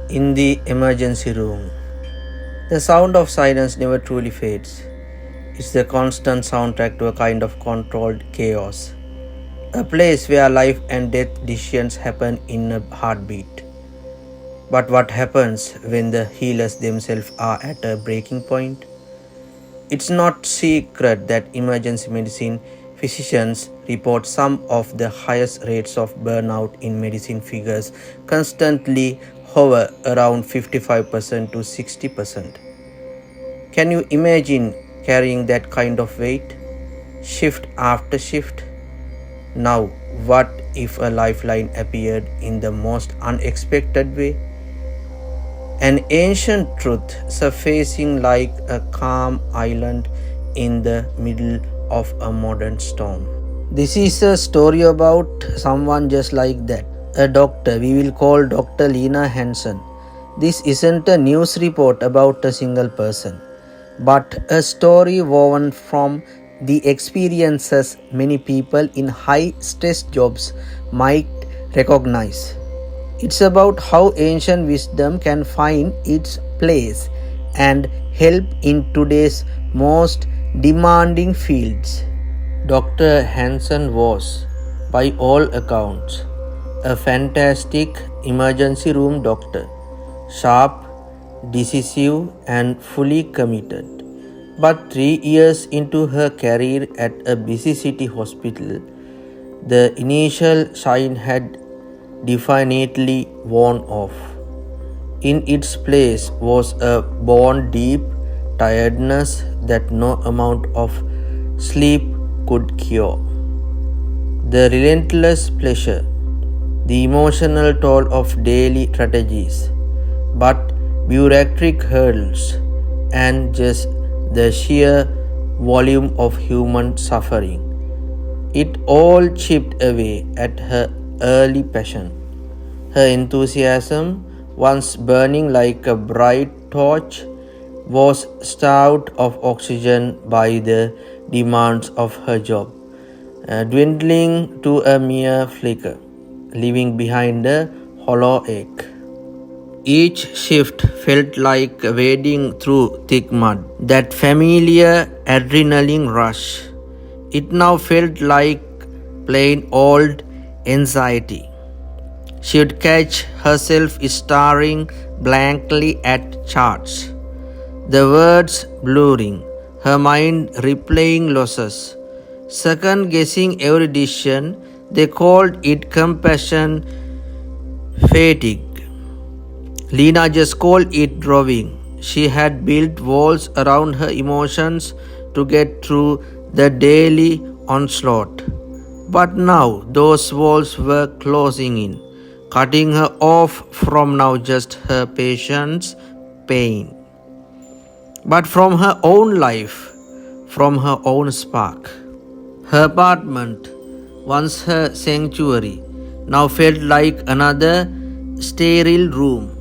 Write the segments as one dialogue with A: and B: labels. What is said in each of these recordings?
A: In the emergency room, the sound of silence never truly fades. It's the constant soundtrack to a kind of controlled chaos. A place where life and death decisions happen in a heartbeat. But what happens when the healers themselves are at a breaking point? It's not secret that emergency medicine physicians report some of the highest rates of burnout in medicine. Figures constantly hover around 55% to 60%. Can you imagine carrying that kind of weight, shift after shift? Now, what if a lifeline appeared in the most unexpected way? An ancient truth surfacing like a calm island in the middle of a modern storm. This is a story about someone just like that. A doctor, we will call Dr. Lena Hansen. This isn't a news report about a single person, but a story woven from the experiences many people in high-stress jobs might recognize. It's about how ancient wisdom can find its place and help in today's most demanding fields. Dr. Hansen was, by all accounts, a fantastic emergency room doctor, sharp, decisive, and fully committed. But 3 years into her career at a busy city hospital, the initial shine had definitely worn off. In its place was a bone deep tiredness that no amount of sleep could cure. The relentless pleasure, the emotional toll of daily strategies, but bureaucratic hurdles, and just the sheer volume of human suffering. It all chipped away at her early passion. Her enthusiasm, once burning like a bright torch, was starved of oxygen by the demands of her job, dwindling to a mere flicker, leaving behind a hollow ache. Each shift felt like wading through thick mud. That familiar adrenaline rush. It now felt like plain old anxiety. She would catch herself staring blankly at charts, the words blurring, her mind replaying losses, second guessing every decision. They called it compassion fatigue. Lena just called it drawing. She had built walls around her emotions to get through the daily onslaught. But now those walls were closing in, cutting her off from not just her patient's pain, but from her own life, from her own spark. Her apartment, once her sanctuary, now felt like another sterile room.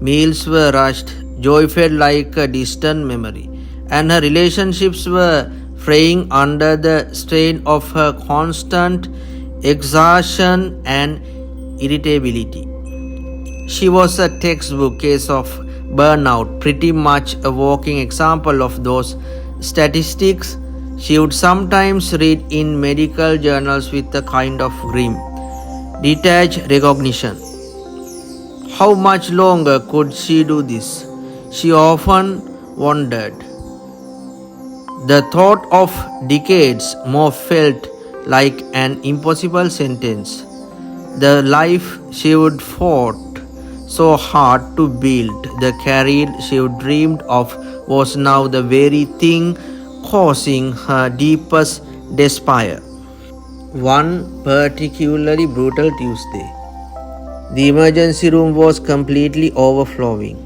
A: Meals were rushed, joy felt like a distant memory, and her relationships were fraying under the strain of her constant exhaustion and irritability. She was a textbook case of burnout, pretty much a walking example of those statistics she would sometimes read in medical journals with a kind of grim, detached recognition. How much longer could she do this? She often wondered. The thought of decades more felt like an impossible sentence. The life she would fought so hard to build, the career she would dreamed of, was now the very thing causing her deepest despair. One particularly brutal Tuesday, the emergency room was completely overflowing.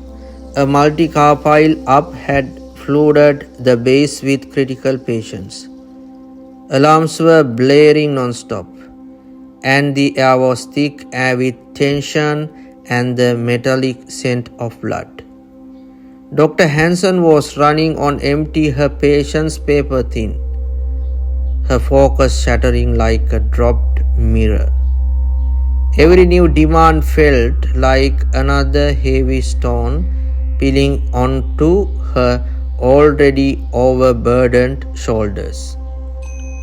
A: A multi-car pile-up had flooded the base with critical patients. Alarms were blaring non-stop, and the air was thick with tension and the metallic scent of blood. Dr. Hansen was running on empty, her patient's paper thin, her focus shattering like a dropped mirror. Every new demand felt like another heavy stone piling onto her already overburdened shoulders.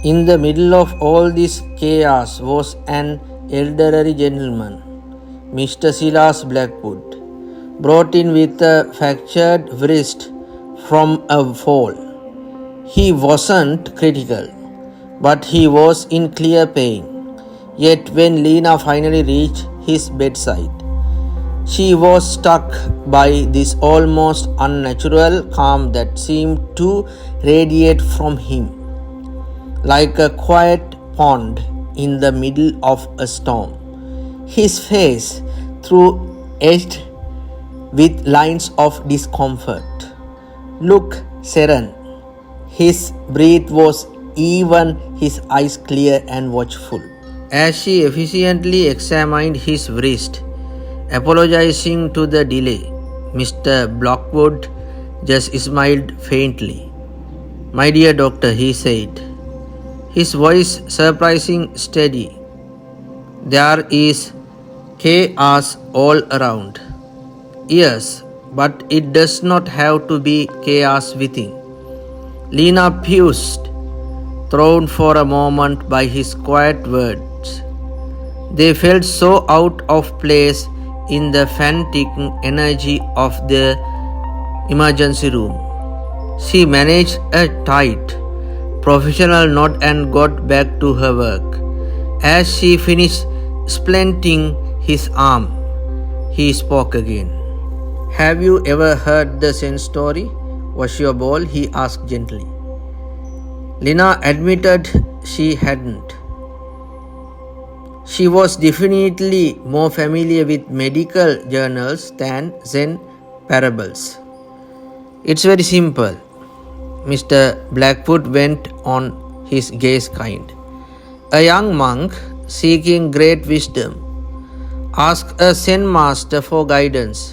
A: In the middle of all this chaos was an elderly gentleman, Mr. Silas Blackwood, brought in with a fractured wrist from a fall. He wasn't critical, but he was in clear pain. Yet when Lena finally reached his bedside, she was struck by this almost unnatural calm that seemed to radiate from him, like a quiet pond in the middle of a storm. His face, through edged with lines of discomfort, looked serene. His breath was even, his eyes clear and watchful. As she efficiently examined his wrist, apologizing to the delay, Mr. Blackwood just smiled faintly. "My dear doctor," he said, his voice surprising steady, "there is chaos all around." "Yes, but it does not have to be chaos within." Lena paused, thrown for a moment by his quiet words. They felt so out of place in the frantic energy of the emergency room. She managed a tight, professional nod and got back to her work. As she finished splinting his arm, he spoke again. "Have you ever heard the Zen story? Was your ball?" he asked gently. Lena admitted she hadn't. She was definitely more familiar with medical journals than Zen parables. "It's very simple," Mr. Blackwood went on, his gaze kind. "A young monk seeking great wisdom asks a Zen master for guidance.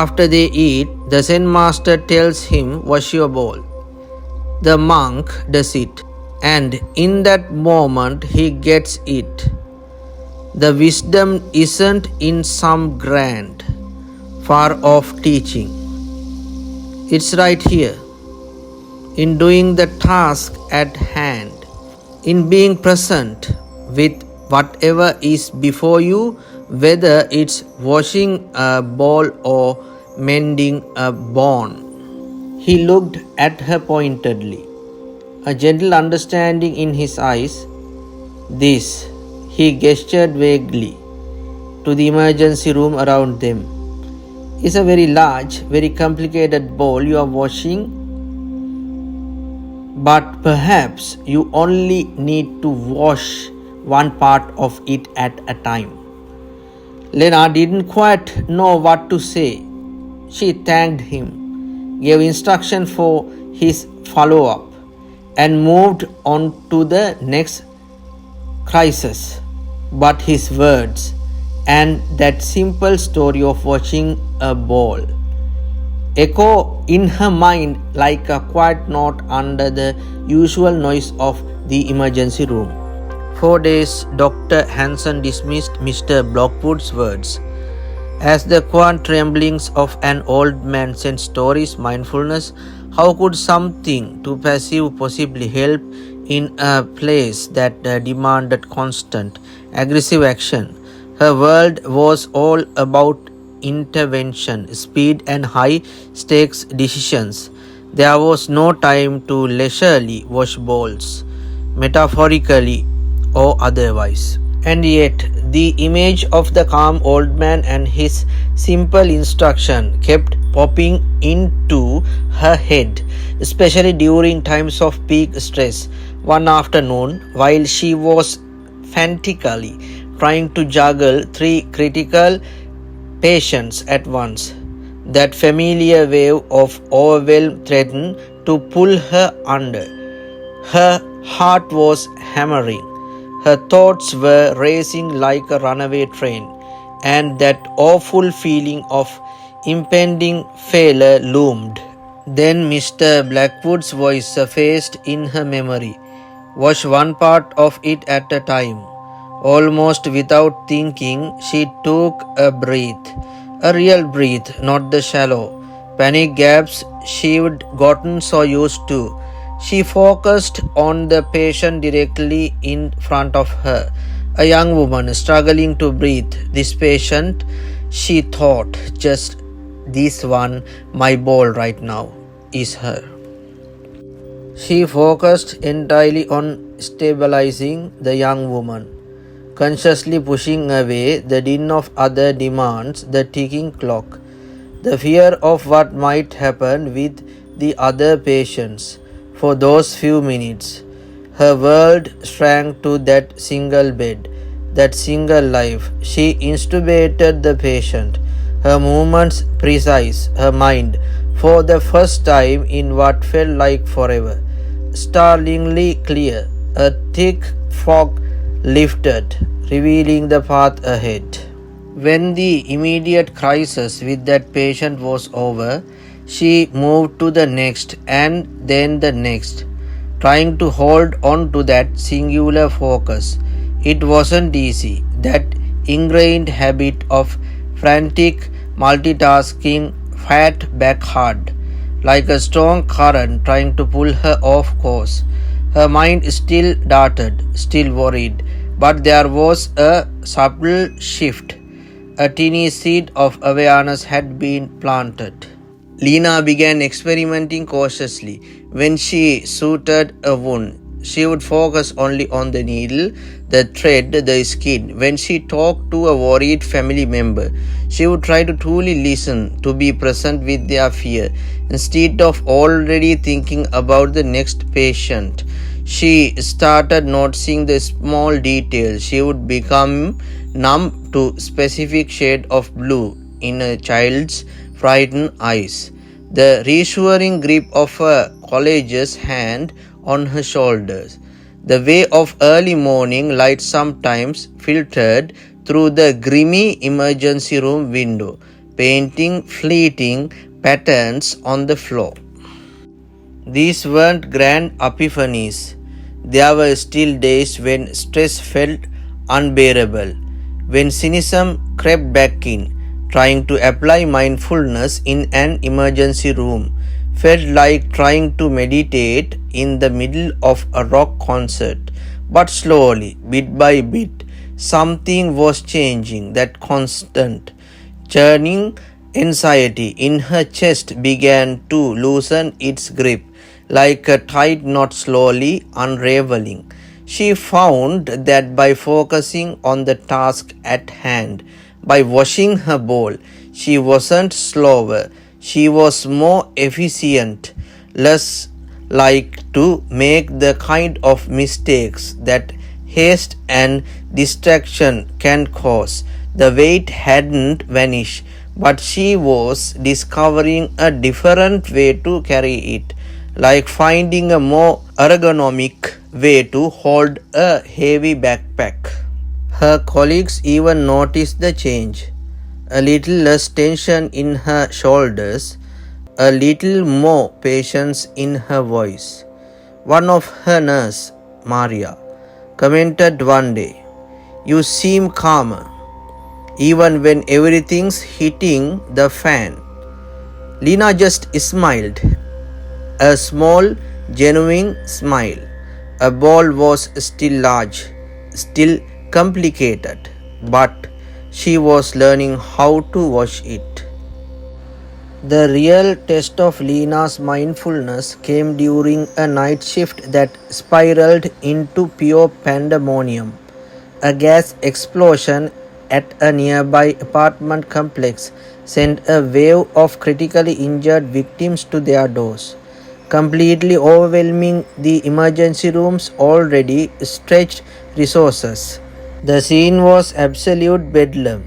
A: After they eat, the Zen master tells him, 'Wash your bowl.' The monk does it, and in that moment he gets it. The wisdom isn't in some grand, far off teaching. It's right here, in doing the task at hand, in being present with whatever is before you, whether it's washing a bowl or mending a bone." He looked at her pointedly, a gentle understanding in his eyes. "This," he gestured vaguely to the emergency room around them, "is a very large, very complicated bowl you are washing, but perhaps you only need to wash one part of it at a time." Lena didn't quite know what to say. She thanked him, gave instruction for his follow-up, and moved on to the next crisis. But his words and that simple story of washing a bowl echo in her mind like a quiet note under the usual noise of the emergency room. 4 days, Dr. Hansen dismissed Mr. Blackwood's words as the quiet tremblings of an old man sent stories. Mindfulness. How could something too passive possibly help in a place that demanded constant, aggressive action? Her world was all about intervention, speed, and high stakes decisions. There was no time to leisurely wash bowls, metaphorically or otherwise. And yet, the image of the calm old man and his simple instruction kept popping into her head, especially during times of peak stress. One afternoon, while she was frantically trying to juggle 3 critical patients at once, that familiar wave of overwhelm threatened to pull her under. Her heart was hammering. Her thoughts were racing like a runaway train, and that awful feeling of impending failure loomed. Then Mr. Blackwood's voice surfaced in her memory. "Wash one part of it at a time. Almost without thinking, she took a breath, a real breath, not the shallow panic gaps she'd gotten so used to. She focused on the patient directly in front of her, a young woman struggling to breathe. This patient, she thought, just this one, my ball right now, is her. She focused entirely on stabilizing the young woman, consciously pushing away the din of other demands, the ticking clock, the fear of what might happen with the other patients. For those few minutes, her world shrank to that single bed, that single life. She intubated the patient, her movements precise, her mind, for the first time in what felt like forever, startlingly clear. A thick fog lifted, revealing the path ahead. When the immediate crisis with that patient was over, she moved to the next and then the next, trying to hold on to that singular focus. It wasn't easy. That ingrained habit of frantic multitasking fat back hard, like a strong current trying to pull her off course. Her mind still darted, still worried, but there was a subtle shift. A teeny seed of awareness had been planted. Lena began experimenting cautiously. When she sutured a wound, she would focus only on the needle, the thread, the skin. When she talked to a worried family member, she would try to truly listen, to be present with their fear, instead of already thinking about the next patient. She started noticing the small details. She would become numb to specific shade of blue in a child's frightened eyes, the reassuring grip of a college's hand on her shoulders, the way of early morning light sometimes filtered through the grimy emergency room window, painting fleeting patterns on the floor. These weren't grand epiphanies. There were still days when stress felt unbearable, when cynicism crept back in. Trying to apply mindfulness in an emergency room felt like trying to meditate in the middle of a rock concert. But slowly, bit by bit, something was changing. That constant churning anxiety in her chest began to loosen its grip, like a tight knot slowly unraveling. She found that by focusing on the task at hand, by washing her bowl, she wasn't slower, she was more efficient, less like to make the kind of mistakes that haste and distraction can cause. The weight hadn't vanished, but she was discovering a different way to carry it, like finding a more ergonomic way to hold a heavy backpack. Her colleagues even noticed the change. A little less tension in her shoulders, a little more patience in her voice. One of her nurses, Maria, commented one day, "You seem calmer, even when everything's hitting the fan." Lena just smiled, a small, genuine smile. A ball was still large, still complicated, but she was learning how to wash it. The real test of Lena's mindfulness came during a night shift that spiraled into pure pandemonium. A gas explosion at a nearby apartment complex sent a wave of critically injured victims to their doors, completely overwhelming the emergency room's already stretched resources. The scene was absolute bedlam.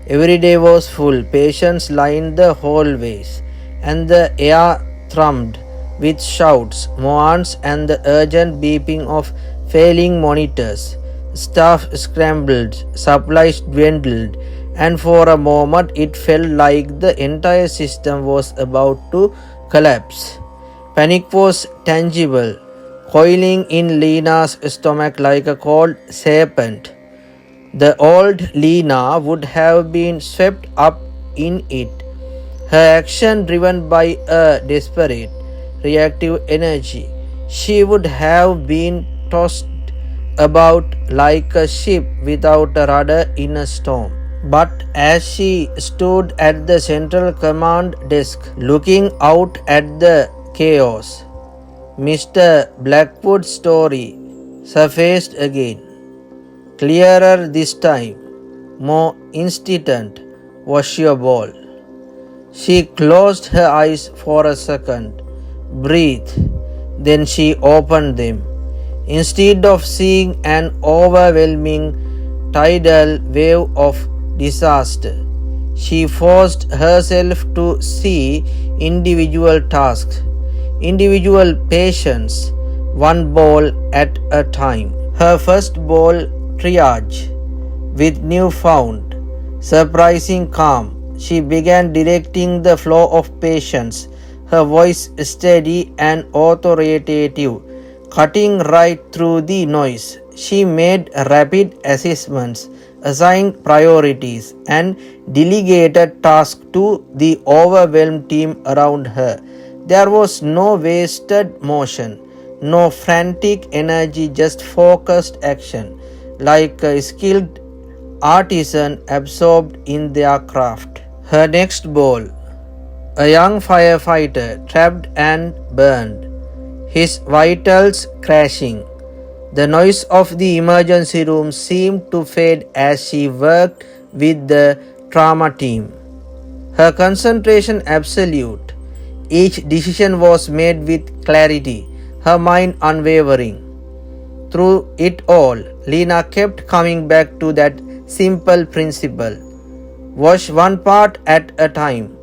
A: Every day was full. Patients lined the hallways, and the air thrummed with shouts, moans, and the urgent beeping of failing monitors. Staff scrambled, supplies dwindled, and for a moment it felt like the entire system was about to collapse. Panic was tangible, coiling in Lena's stomach like a cold serpent. The old Lena would have been swept up in it, her action driven by a desperate, reactive energy. She would have been tossed about like a ship without a rudder in a storm. But as she stood at the central command desk, looking out at the chaos, Mr. Blackwood's story surfaced again. Clearer this time, more instant was your ball. She closed her eyes for a second, breathed, then she opened them. Instead of seeing an overwhelming tidal wave of disaster, she forced herself to see individual tasks, individual patients, one ball at a time. Her first ball triage. With newfound, surprising calm, she began directing the flow of patients, her voice steady and authoritative, cutting right through the noise. She made rapid assessments, assigned priorities, and delegated tasks to the overwhelmed team around her. There was no wasted motion, no frantic energy, just focused action, like a skilled artisan absorbed in their craft. Her next ball, a young firefighter trapped and burned, his vitals crashing. The noise of the emergency room seemed to fade as she worked with the trauma team. Her concentration absolute. Each decision was made with clarity, her mind unwavering. Through it all, Lena kept coming back to that simple principle. Wash one part at a time.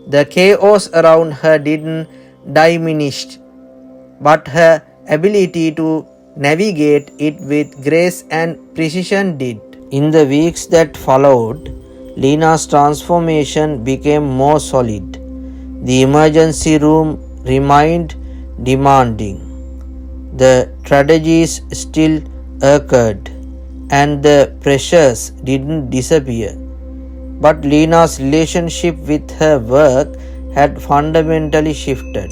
A: The chaos around her didn't diminish, but her ability to navigate it with grace and precision did. In the weeks that followed, Lena's transformation became more solid. The emergency room remained demanding. The tragedies still occurred and the pressures didn't disappear. But Lena's relationship with her work had fundamentally shifted.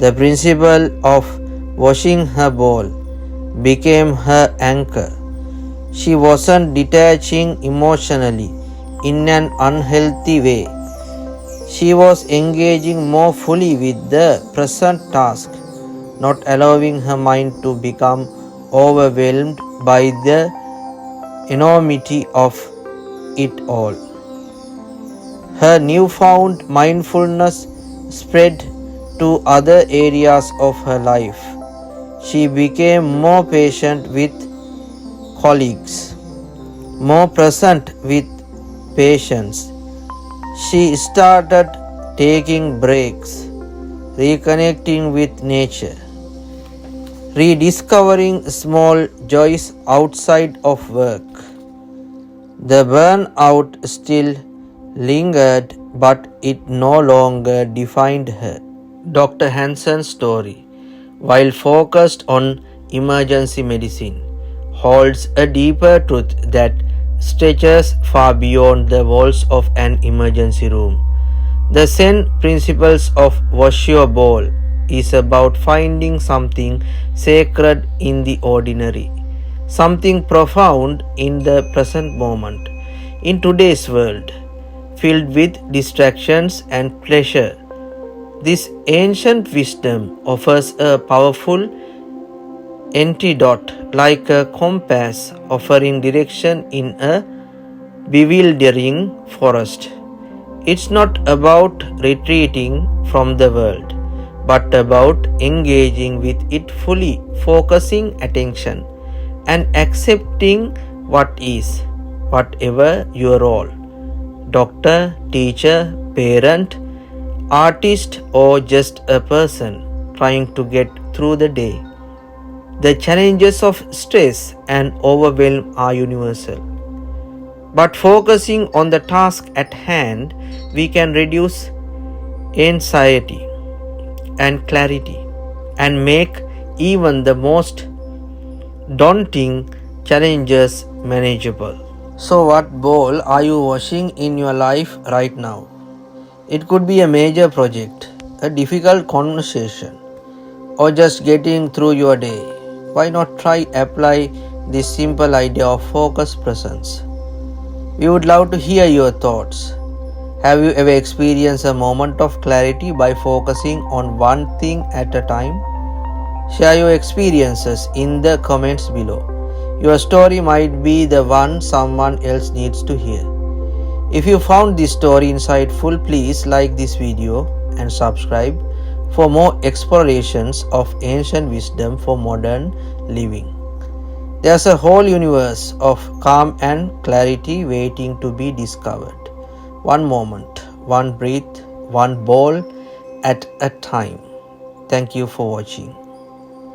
A: The principle of washing her ball became her anchor. She wasn't detaching emotionally in an unhealthy way. She was engaging more fully with the present task, not allowing her mind to become overwhelmed by the enormity of it all. Her newfound mindfulness spread to other areas of her life. She became more patient with colleagues, more present with patients. She started taking breaks, reconnecting with nature, rediscovering small joys outside of work. The burnout still lingered, but it no longer defined her. Dr. Hansen's story, while focused on emergency medicine, holds a deeper truth that stretches far beyond the walls of an emergency room. The Zen principles of wash your bowl is about finding something sacred in the ordinary, something profound in the present moment. In today's world, filled with distractions and pleasure, this ancient wisdom offers a powerful antidote, like a compass offering direction in a bewildering forest. It's not about retreating from the world, but about engaging with it fully, focusing attention and accepting what is, whatever your role, doctor, teacher, parent, artist, or just a person trying to get through the day. The challenges of stress and overwhelm are universal. But focusing on the task at hand, we can reduce anxiety and clarity and make even the most daunting challenges manageable. So, what bowl are you washing in your life right now? It could be a major project, a difficult conversation, or just getting through your day. Why not try apply this simple idea of focused presence? We would love to hear your thoughts. Have you ever experienced a moment of clarity by focusing on one thing at a time? Share your experiences in the comments below. Your story might be the one someone else needs to hear. If you found this story insightful, please like this video and subscribe for more explorations of ancient wisdom for modern living. There's a whole universe of calm and clarity waiting to be discovered. One moment, one breath, one bowl at a time. Thank you for watching.